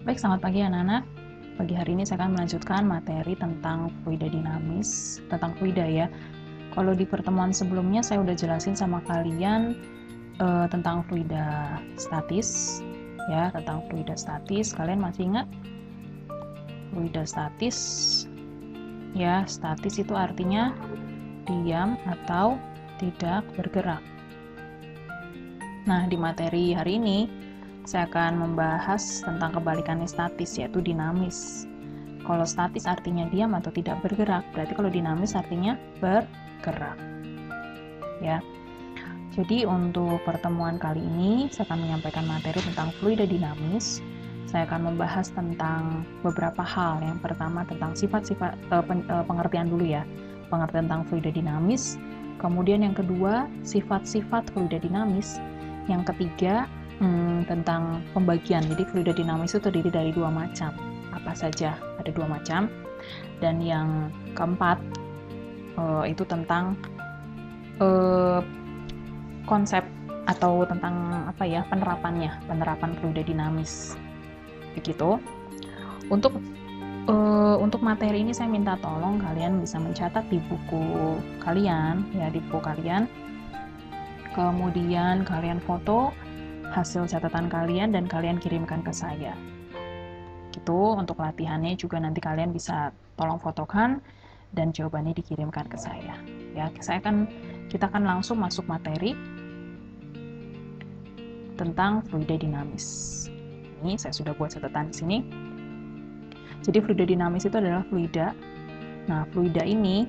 Baik, selamat pagi anak-anak. Pagi hari ini saya akan melanjutkan materi tentang fluida dinamis, tentang fluida ya. Kalau di pertemuan sebelumnya saya udah jelasin sama kalian tentang fluida statis, ya, tentang fluida statis. Kalian masih ingat? Fluida statis, ya, statis itu artinya diam atau tidak bergerak. Nah, di materi hari ini saya akan membahas tentang kebalikannya statis, yaitu dinamis. Kalau statis artinya diam atau tidak bergerak, berarti kalau dinamis artinya bergerak. Ya. Jadi untuk pertemuan kali ini saya akan menyampaikan materi tentang fluida dinamis. Saya akan membahas tentang beberapa hal. Yang pertama tentang sifat-sifat pengertian dulu ya. Pengertian tentang fluida dinamis. Kemudian yang kedua, sifat-sifat fluida dinamis. Yang ketiga, tentang pembagian. Jadi fluida dinamis itu terdiri dari dua macam. Apa saja? Ada dua macam. Dan yang keempat itu tentang konsep atau tentang apa ya, penerapan fluida dinamis. Begitu. Untuk materi ini saya minta tolong kalian bisa mencatat di buku kalian, ya, di buku kalian. Kemudian kalian foto hasil catatan kalian dan kalian kirimkan ke saya. Gitu, untuk latihannya juga nanti kalian bisa tolong fotokan dan jawabannya dikirimkan ke saya. Ya, kita akan langsung masuk materi tentang fluida dinamis. Ini saya sudah buat catatan di sini. Jadi fluida dinamis itu adalah fluida. Nah, fluida ini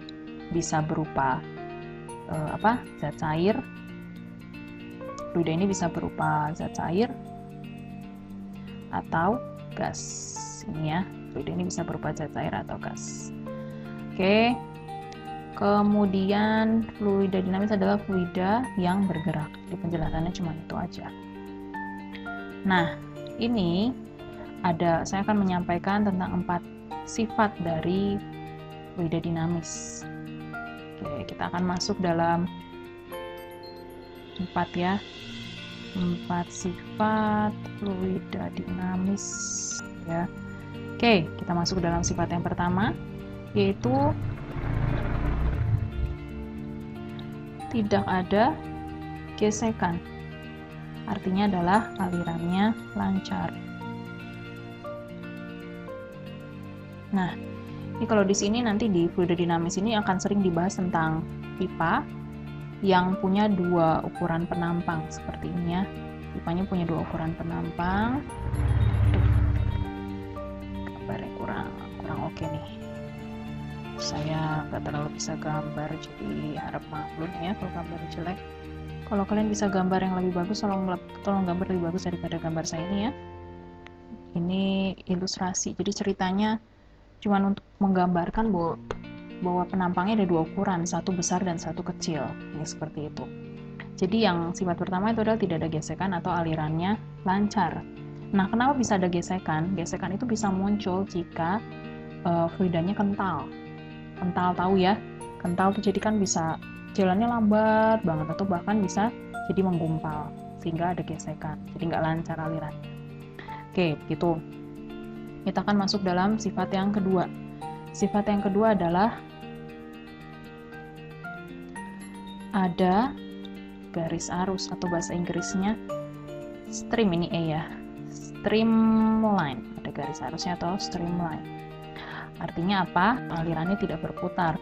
bisa berupa zat cair. Fluida ini bisa berupa zat cair atau gas. Ini ya, fluida ini bisa berupa zat cair atau gas. Oke. Kemudian fluida dinamis adalah fluida yang bergerak. Jadi penjelasannya cuma itu aja. Nah, ini saya akan menyampaikan tentang 4 sifat dari fluida dinamis. Oke, kita akan masuk dalam 4 sifat fluida dinamis ya. Oke, kita masuk ke dalam sifat yang pertama, yaitu tidak ada gesekan. Artinya adalah alirannya lancar. Nah, ini kalau di sini nanti di fluida dinamis ini akan sering dibahas tentang pipa yang punya 2 ukuran penampang seperti ini ya. Pipanya punya 2 ukuran penampang. Gambarnya kurang oke nih. Saya nggak terlalu bisa gambar, jadi harap maklum ya kalau gambar jelek. Kalau kalian bisa gambar yang lebih bagus, tolong gambar lebih bagus daripada gambar saya ini ya. Ini ilustrasi, jadi ceritanya cuma untuk menggambarkan bahwa penampangnya ada 2 ukuran, satu besar dan satu kecil, ya, seperti itu. Jadi yang sifat pertama itu adalah tidak ada gesekan atau alirannya lancar. Nah, kenapa bisa ada gesekan? Gesekan itu bisa muncul jika fluidanya kental. Kental, tahu ya? Kental tuh jadi kan bisa jalannya lambat banget atau bahkan bisa jadi menggumpal sehingga ada gesekan. Jadi nggak lancar alirannya. Oke, gitu. Kita akan masuk dalam sifat yang kedua. Sifat yang kedua adalah ada garis arus atau bahasa Inggrisnya stream, ini ya, streamline. Ada garis arusnya atau streamline. Artinya apa? Alirannya tidak berputar.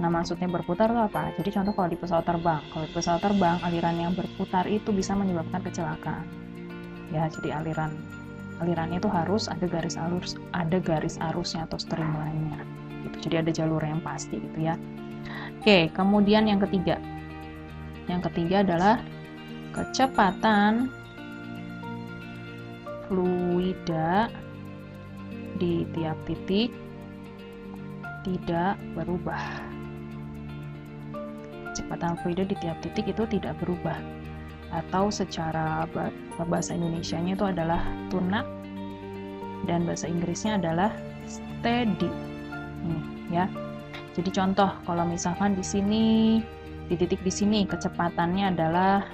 Nah, maksudnya berputar itu apa? Jadi contoh kalau di pesawat terbang, aliran yang berputar itu bisa menyebabkan kecelakaan. Ya, jadi alirannya itu harus ada garis arusnya atau streamline-nya. Gitu. Jadi ada jalur yang pasti gitu ya. Oke, kemudian yang ketiga. Yang ketiga adalah kecepatan fluida di tiap titik tidak berubah. Kecepatan fluida di tiap titik itu tidak berubah. Atau secara bahasa Indonesianya itu adalah tunak dan bahasa Inggrisnya adalah steady. Ini ya. Jadi contoh kalau misalkan di sini di titik di sini kecepatannya adalah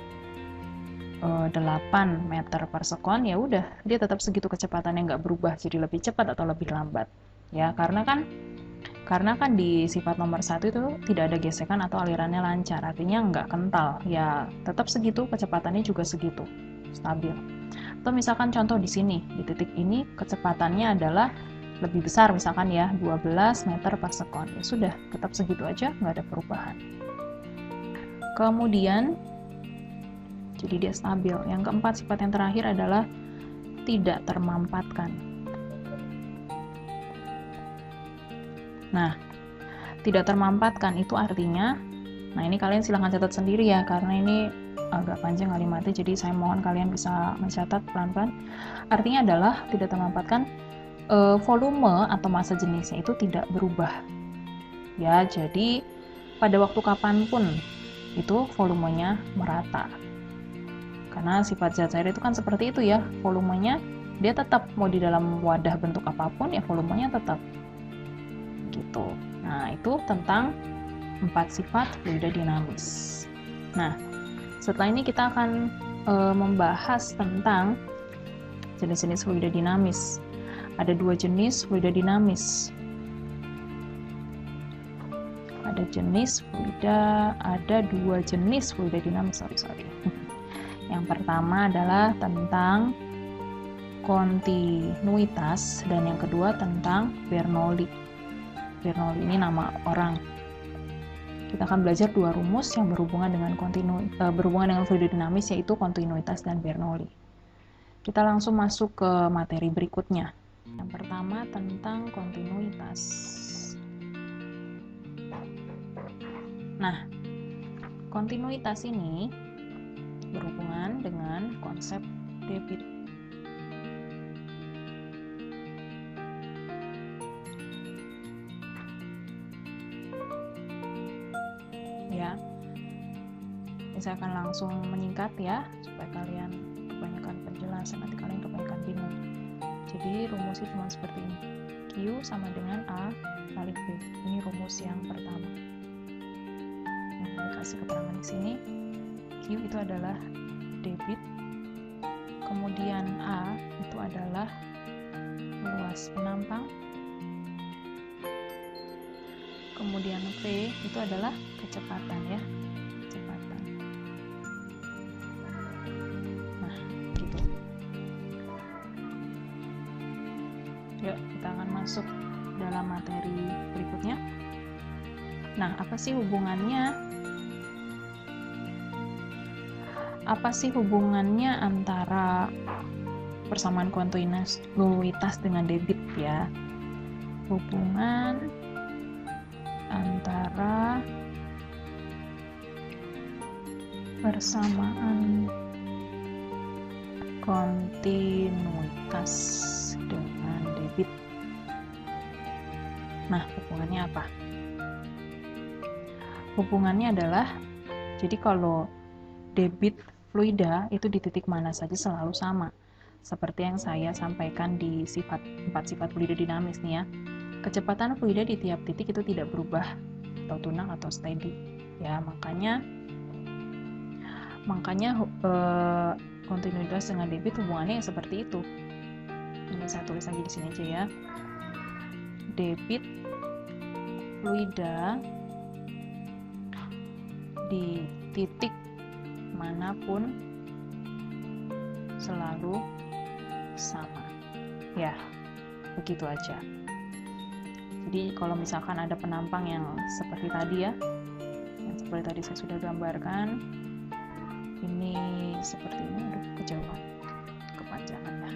8 meter per sekon, ya udah dia tetap segitu kecepatannya, nggak berubah jadi lebih cepat atau lebih lambat ya, karena kan di sifat nomor 1 itu tidak ada gesekan atau alirannya lancar, artinya nggak kental ya, tetap segitu kecepatannya juga segitu stabil. Atau misalkan contoh di sini di titik ini kecepatannya adalah lebih besar, misalkan ya 12 meter per sekon, ya sudah tetap segitu aja, nggak ada perubahan. Kemudian jadi dia stabil. Yang keempat, sifat yang terakhir adalah tidak termampatkan. Nah, tidak termampatkan itu artinya, nah ini kalian silahkan catat sendiri ya, karena ini agak panjang kalimatnya, jadi saya mohon kalian bisa mencatat pelan-pelan. Artinya adalah tidak termampatkan, volume atau massa jenisnya itu tidak berubah. Ya, jadi pada waktu kapanpun itu volumenya merata. Karena sifat zat cair itu kan seperti itu ya, volumenya dia tetap mau di dalam wadah bentuk apapun ya volumenya tetap gitu. Nah, itu tentang 4 sifat fluida dinamis. Nah, setelah ini kita akan membahas tentang jenis-jenis fluida dinamis. Ada 2 jenis fluida dinamis. Ada 2 jenis fluida dinamis, sorry. Yang pertama adalah tentang kontinuitas dan yang kedua tentang Bernoulli. Bernoulli ini nama orang. Kita akan belajar 2 rumus yang berhubungan dengan fluida dinamis, yaitu kontinuitas dan Bernoulli. Kita langsung masuk ke materi berikutnya. Yang pertama tentang kontinuitas. Nah, kontinuitas ini berhubungan dengan konsep debit. Ya, ini saya akan langsung menyingkat ya, supaya kalian kebanyakan penjelasan, nanti kalian kebanyakan bingung. Jadi rumusnya cuma seperti ini. Q sama dengan A kali B. Ini rumus yang pertama. Yang dikasih keterangan di sini. Q itu adalah debit, kemudian A itu adalah luas penampang, kemudian V itu adalah kecepatan ya, kecepatan. Nah, gitu. Yuk, kita akan masuk dalam materi berikutnya. Nah, apa sih hubungannya antara persamaan kontinuitas dengan debit ya? Hubungan antara persamaan kontinuitas dengan debit. Nah, hubungannya apa? Hubungannya adalah, jadi kalau debit fluida itu di titik mana saja selalu sama. Seperti yang saya sampaikan di 4 sifat fluida dinamis nih ya. Kecepatan fluida di tiap titik itu tidak berubah atau tunang atau steady. Ya, makanya kontinuitas dengan debit hubungannya seperti itu. Ini saya tulis lagi di sini aja ya. Debit fluida di titik manapun selalu sama. Ya, begitu aja. Jadi kalau misalkan ada penampang yang seperti tadi ya, yang seperti tadi saya sudah gambarkan, ini seperti ini, aduh kejauhan, kepanjangan ya,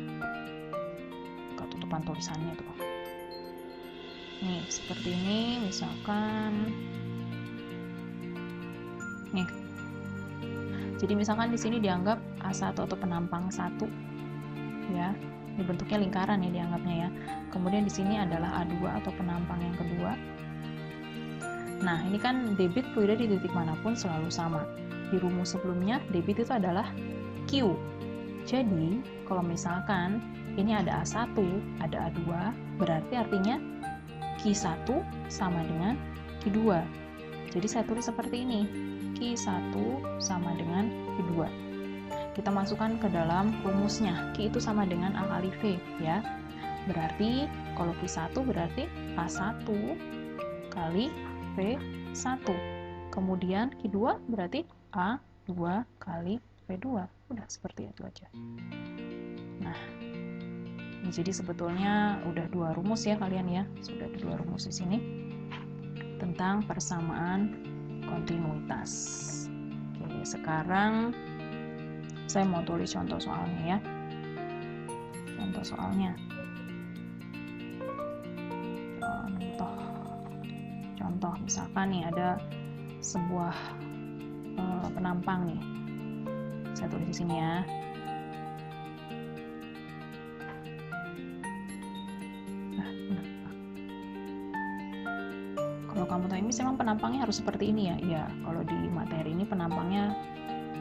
ketutupan tulisannya tuh. Nih seperti ini, misalkan, nih. Jadi misalkan di sini dianggap A1 atau penampang 1 ya. Ini bentuknya lingkaran ya dianggapnya ya. Kemudian di sini adalah A2 atau penampang yang kedua. Nah, ini kan debit fluida di titik manapun selalu sama. Di rumus sebelumnya debit itu adalah Q. Jadi, kalau misalkan ini ada A1, ada A2, berarti artinya Q1 sama dengan Q2. Jadi saya tulis seperti ini. Q1 sama dengan Q2. kita masukkan ke dalam rumusnya. Q itu sama dengan A kali V ya. Berarti kalau Q1 berarti A1 kali V1. Kemudian Q2 berarti A2 kali V2. Udah seperti itu aja. Nah, jadi sebetulnya udah 2 rumus ya kalian ya. Sudah ada 2 rumus di sini tentang persamaan kontinuitas. Oke, sekarang saya mau tulis contoh soalnya ya. Contoh soalnya. Contoh misalkan nih ada sebuah penampang nih. Saya tulis di sini ya. Kalau kamu tahu ini memang penampangnya harus seperti ini ya. Iya, kalau di materi ini penampangnya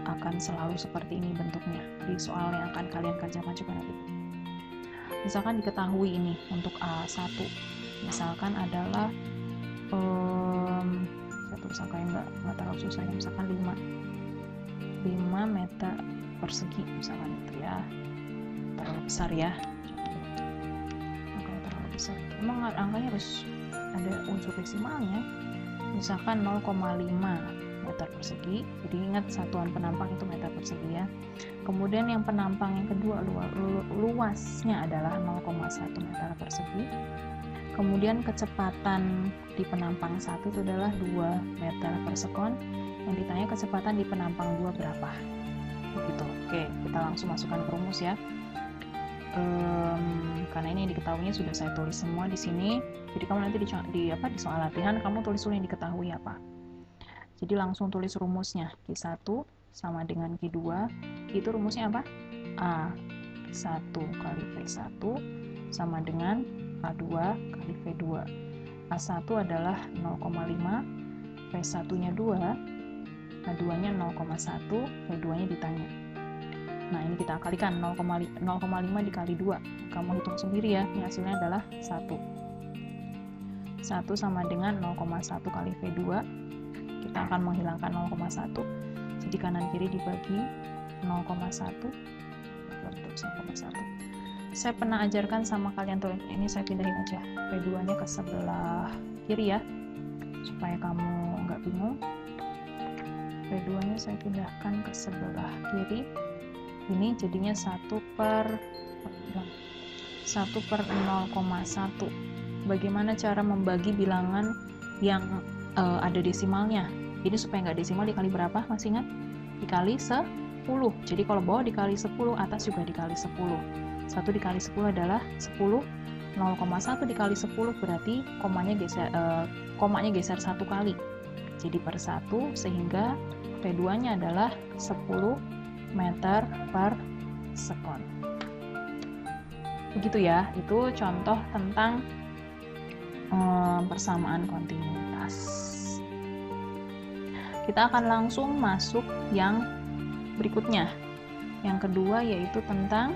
akan selalu seperti ini bentuknya di soal yang akan kalian kerjakan juga nanti. Misalkan diketahui ini untuk A1 misalkan adalah saya tulis angka yang nggak terlalu susah ya, misalkan 5 meter persegi misalkan itu ya, terlalu besar ya, angkanya terlalu besar. Emang angkanya harus ada unsur desimalnya, misalkan 0,5 meter persegi. Jadi ingat satuan penampang itu meter persegi ya. Kemudian yang penampang yang kedua luasnya adalah 0,1 meter persegi. Kemudian kecepatan di penampang 1 itu adalah 2 meter per sekon. Yang ditanya kecepatan di penampang 2 berapa? Begitu. Oke, kita langsung masukkan ke rumus ya. Karena ini yang diketahuinya sudah saya tulis semua di sini. Jadi kamu nanti di soal latihan kamu tulis dulu yang diketahui apa. Jadi langsung tulis rumusnya. Q1 sama dengan Q2. Q itu rumusnya apa? A1 kali V1 sama dengan A2 kali V2. A1 adalah 0,5, V1-nya 2, A2-nya 0,1, V2-nya ditanya. Nah, ini kita kalikan 0,5 dikali 2. Kamu hitung sendiri ya, ini hasilnya adalah 1. 1 sama dengan 0,1 kali V2. Kita akan menghilangkan 0,1. Jadi kanan kiri dibagi 0,1. Bentuk 0,1. Saya pernah ajarkan sama kalian tuh, ini saya pindahin aja V2 nya ke sebelah kiri ya, supaya kamu nggak bingung. V2 nya saya pindahkan ke sebelah kiri, ini jadinya 1/0,1. Bagaimana cara membagi bilangan yang ada desimalnya? Ini supaya nggak desimal dikali berapa, masih ingat? Dikali 10. Jadi kalau bawah dikali 10, atas juga dikali 10. 1 dikali 10 adalah 10, 0,1 dikali 10 berarti komanya geser 1 kali. Jadi per 1 sehingga V2-nya adalah 10 meter per sekon. Begitu ya, itu contoh tentang persamaan kontinuitas. Kita akan langsung masuk yang berikutnya. Yang kedua yaitu tentang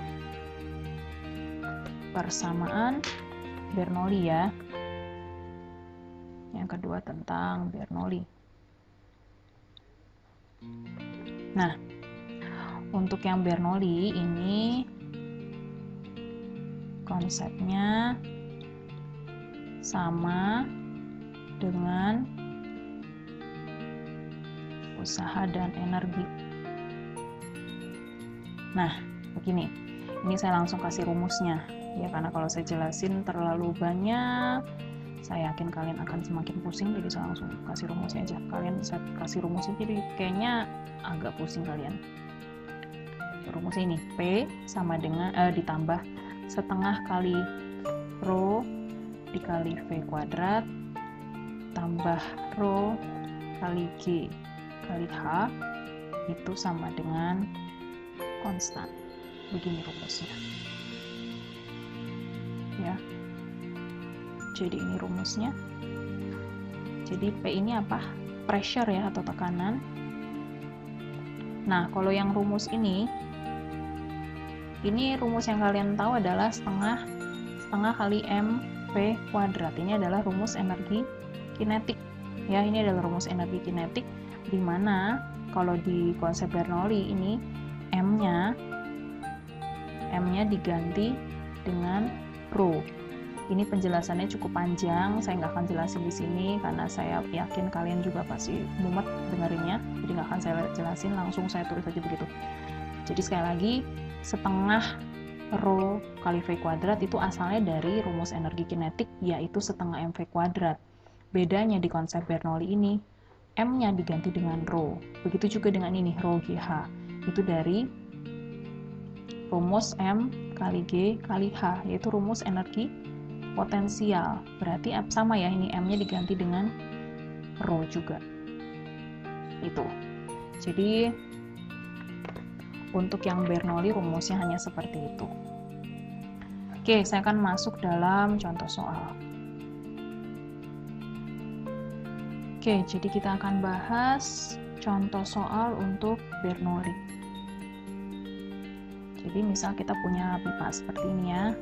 persamaan Bernoulli ya. Yang kedua tentang Bernoulli. Nah, untuk yang Bernoulli ini konsepnya sama dengan usaha dan energi. Nah, begini. Ini saya langsung kasih rumusnya. Ya, karena kalau saya jelasin terlalu banyak, saya yakin kalian akan semakin pusing, jadi saya langsung kasih rumusnya aja. Kalian bisa kasih rumusnya, jadi kayaknya agak pusing kalian. Rumusnya ini, P sama dengan ditambah setengah kali rho dikali V kuadrat tambah rho kali G kali H itu sama dengan konstan. Begini rumusnya. Ya. Jadi ini rumusnya. Jadi P ini apa? Pressure ya atau tekanan. Nah, kalau yang rumus ini rumus yang kalian tahu adalah setengah kali mv kuadrat. Ini adalah rumus energi kinetik. Ya, ini adalah rumus energi kinetik di mana kalau di konsep Bernoulli ini M-nya diganti dengan rho. Ini penjelasannya cukup panjang, saya nggak akan jelasin di sini karena saya yakin kalian juga pasti mumet dengerinnya, jadi nggak akan saya jelasin, langsung saya tulis aja begitu. Jadi sekali lagi, setengah rho kali V kuadrat itu asalnya dari rumus energi kinetik, yaitu setengah mv kuadrat. Bedanya di konsep Bernoulli ini, M-nya diganti dengan rho. Begitu juga dengan ini, rho GH. Itu dari rumus M kali G kali H, yaitu rumus energi potensial. Berarti sama ya, ini M-nya diganti dengan rho juga. Itu. Jadi, untuk yang Bernoulli rumusnya hanya seperti itu. Oke, saya akan masuk dalam contoh soal. Oke, jadi kita akan bahas contoh soal untuk Bernoulli. Jadi misal kita punya pipa seperti ini ya.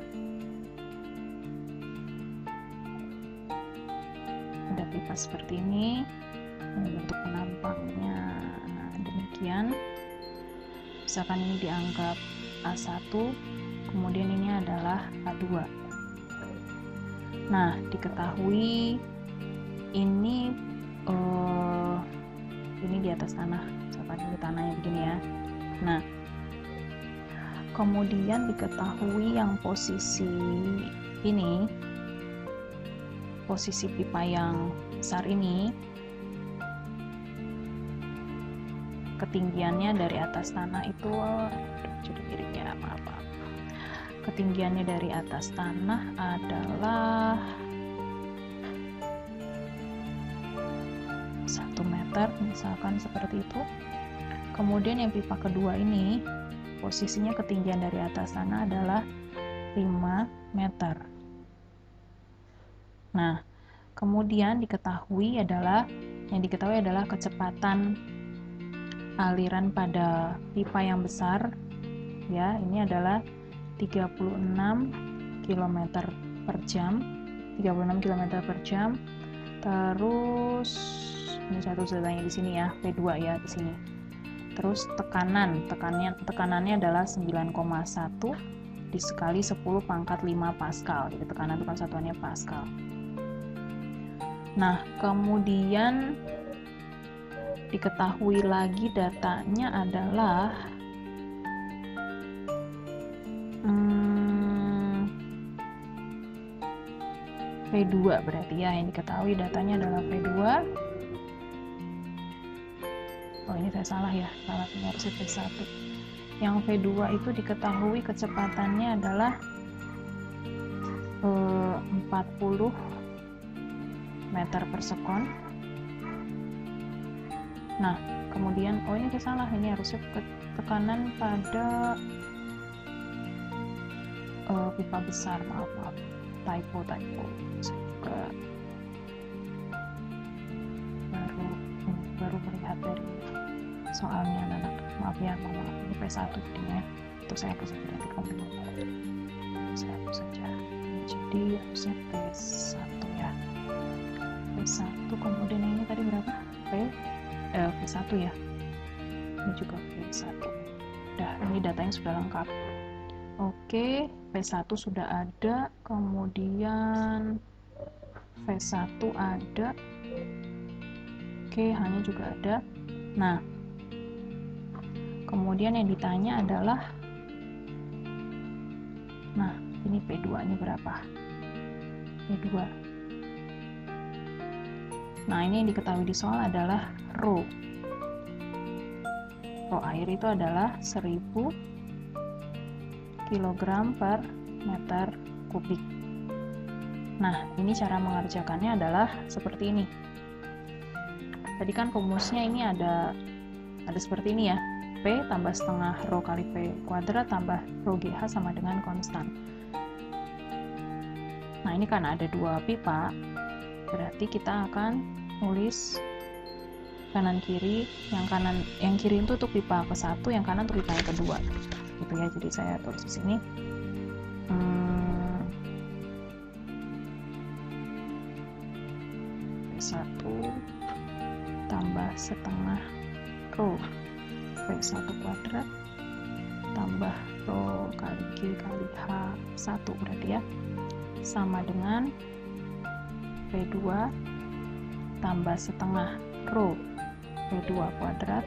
Ada pipa seperti ini bentuk penampangnya demikian. Misalkan ini dianggap A1, kemudian ini adalah A2. Nah, diketahui ini di atas tanah, misalkan ini tanahnya begini ya. Nah, kemudian diketahui yang posisi ini, posisi pipa yang besar ini, ketinggiannya dari atas tanah itu, jadi miring ya, maaf. Ketinggiannya dari atas tanah adalah 1 meter, misalkan seperti itu. Kemudian yang pipa kedua ini, posisinya ketinggian dari atas tanah adalah 5 meter. Nah, kemudian diketahui adalah kecepatan aliran pada pipa yang besar, ya, ini adalah 36 km per jam. Terus ini satu datanya di sini ya, P2 ya di sini. Terus tekanannya adalah 9,1 dikali 10 pangkat 5 Pascal. Jadi tekanan itu kan satuannya Pascal. Nah, kemudian diketahui lagi datanya adalah P2 berarti ya, yang diketahui datanya adalah P2. Oh, ini saya salah ya, ini harusnya P1. Yang P2 itu diketahui kecepatannya adalah 40 meter per sekon. Nah, kemudian ini saya salah, ini harusnya tekanan pada pipa besar, maaf, typo. Saya juga baru melihat dari soalnya anak, maaf ini P1 jadinya, itu saya hapus saja, nanti kamu bingung, saya hapus saja. Jadi harusnya P1 ya, P1, kemudian ini tadi berapa? P1 ya, ini juga P1. Udah, ini datanya sudah lengkap. Oke, P1 sudah ada, kemudian V1 ada, oke, H-nya juga ada. Nah, kemudian yang ditanya adalah, nah, ini P2 ini berapa? P2. Nah, ini yang diketahui di soal adalah rho. Rho air itu adalah 1000 kg per meter kubik. Nah, ini cara mengerjakannya adalah seperti ini. Tadi kan rumusnya ini ada seperti ini ya. P tambah setengah rho kali P kuadrat tambah rho GH sama dengan konstan. Nah, ini kan ada 2 pipa, berarti kita akan nulis kanan kiri. Yang kiri itu untuk pipa ke-1, yang kanan untuk pipa yang kedua. Gitu ya. Jadi saya tulis di sini. P1 tambah setengah rho P1 kuadrat tambah rho kali G kali H1 berarti ya, sama dengan P2 tambah setengah rho P2 kuadrat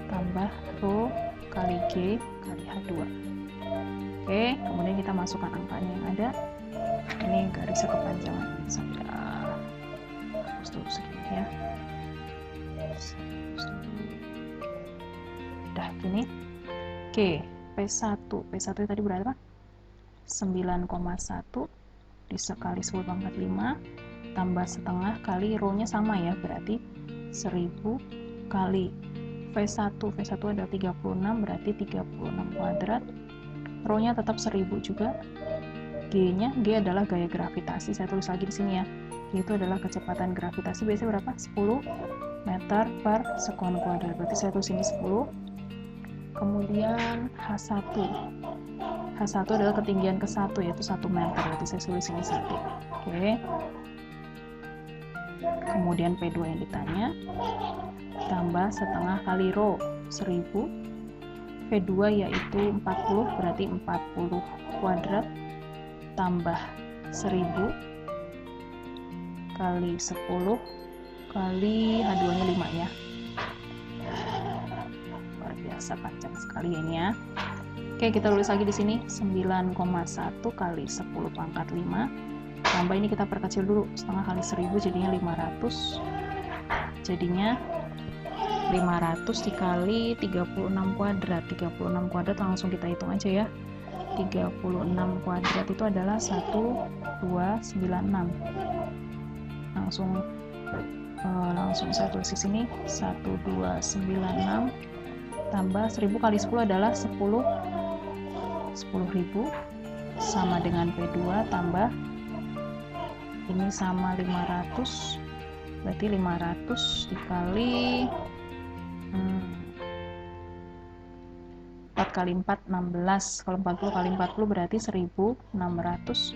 tambah rho kali G kali H2. Oke, kemudian kita masukkan angkanya yang ada. Ini garisnya kepanjangan, saya hapus dulu segini ya. Udah gini. Oke, P1 tadi berapa? 9,1 dikali 10⁻5 tambah setengah kali rho-nya sama ya, berarti 1000 kali V1 adalah 36, berarti 36 kuadrat, rho-nya tetap 1000 juga, G adalah gaya gravitasi, saya tulis lagi di sini ya, G itu adalah kecepatan gravitasi, biasanya berapa? 10 meter per sekon kuadrat, berarti saya tulis ini 10. Kemudian H1 adalah ketinggian ke-1 yaitu 1 meter, berarti saya tulis ini 1. Oke. Kemudian P2 yang ditanya tambah setengah kali rho 1000, V2 yaitu 40, berarti 40 kuadrat tambah 1000 kali 10 kali H2-nya 5 ya. Luar biasa panjang sekali ini ya. Oke, kita tulis lagi di sini 9,1 kali 10⁻5 tambah ini kita perkecil dulu, setengah kali 1000 jadinya 500, jadinya 500 dikali 36 kuadrat. 36 kuadrat langsung kita hitung aja ya. 36 kuadrat itu adalah 1296. Langsung saya tulis di sini 1296 tambah 1000 kali 10 adalah 10.000 sama dengan P2 tambah ini sama 500, berarti 500 dikali 4 kali 4 16, kalau 40 kali 40 berarti 1600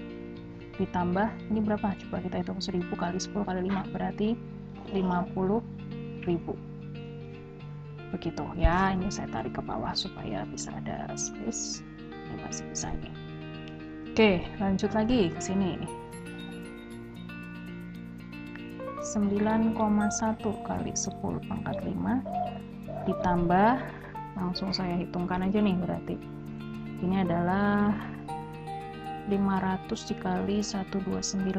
ditambah ini berapa, coba kita hitung 1000 kali 10 kali 5 berarti 50.000. Begitu ya, ini saya tarik ke bawah supaya bisa ada space, ini masih bisa ini. Oke, lanjut lagi ke sini. 9,1 kali 10⁻5 ditambah, langsung saya hitungkan aja nih, berarti ini adalah 500 dikali 1296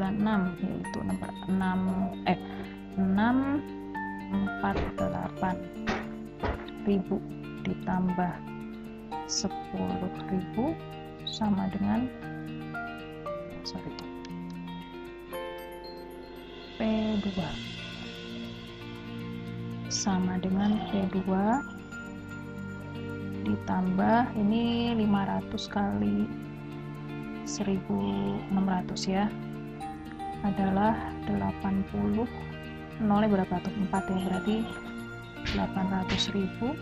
yaitu 648.000 ditambah 10.000 sama dengan P2 sama dengan P2 ditambah ini 500 kali 1600 ya, adalah 80, nolnya berapa tuh? 4 ya, berarti 800.000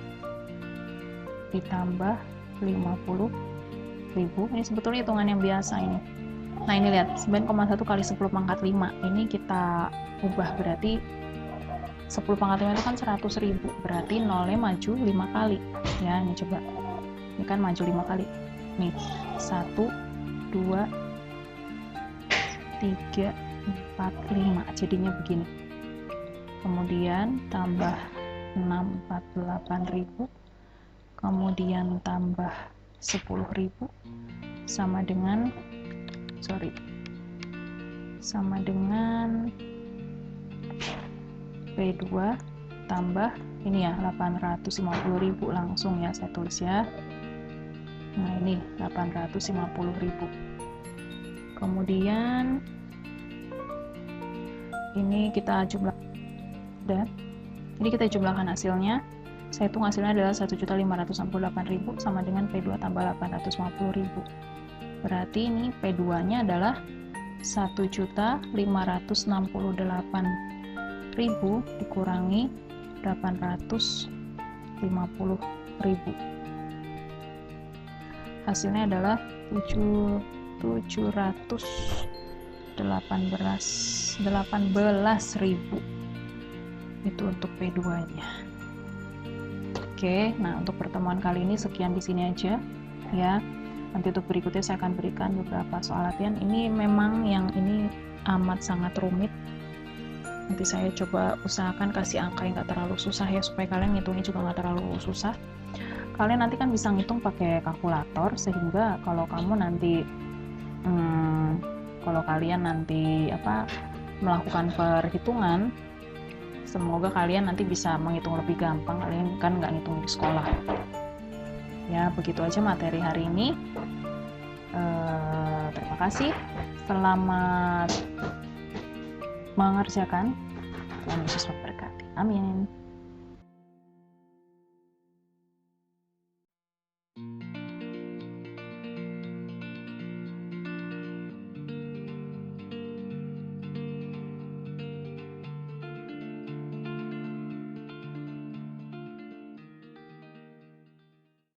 ditambah 50.000. Ini sebetulnya hitungan yang biasa ini. Nah ini lihat 9,1 kali 10⁻5 ini kita ubah, berarti 10⁻5 itu kan 100.000, berarti nolnya maju 5 kali ya. Ini coba, ini kan maju 5 kali nih, 1 2 3 4 5 jadinya begini, kemudian tambah 648.000, kemudian tambah 10.000 sama dengan P2 tambah ini ya 850.000, langsung ya saya tulis ya. Nah ini 850.000. Kemudian ini kita jumlah, dan ini kita jumlahkan hasilnya. Saya hitung hasilnya adalah 1.568.000 sama dengan P2 tambah 850.000. Berarti ini P2-nya adalah 1.568.000 dikurangi 850.000. Hasilnya adalah 718.000. Itu untuk P2-nya. Oke, nah untuk pertemuan kali ini sekian di sini aja. ya. Nanti untuk berikutnya saya akan berikan beberapa soal latihan. Ini memang yang ini amat sangat rumit. Nanti saya coba usahakan kasih angka yang nggak terlalu susah ya, supaya kalian ngitungnya juga nggak terlalu susah. Kalian nanti kan bisa ngitung pakai kalkulator, sehingga kalau kamu nanti kalau kalian nanti melakukan perhitungan, semoga kalian nanti bisa menghitung lebih gampang. Kalian kan nggak ngitung di sekolah. Ya, begitu aja materi hari ini. Terima kasih. Selamat mengerjakan. Tuhan Yesus memberkati. Amin.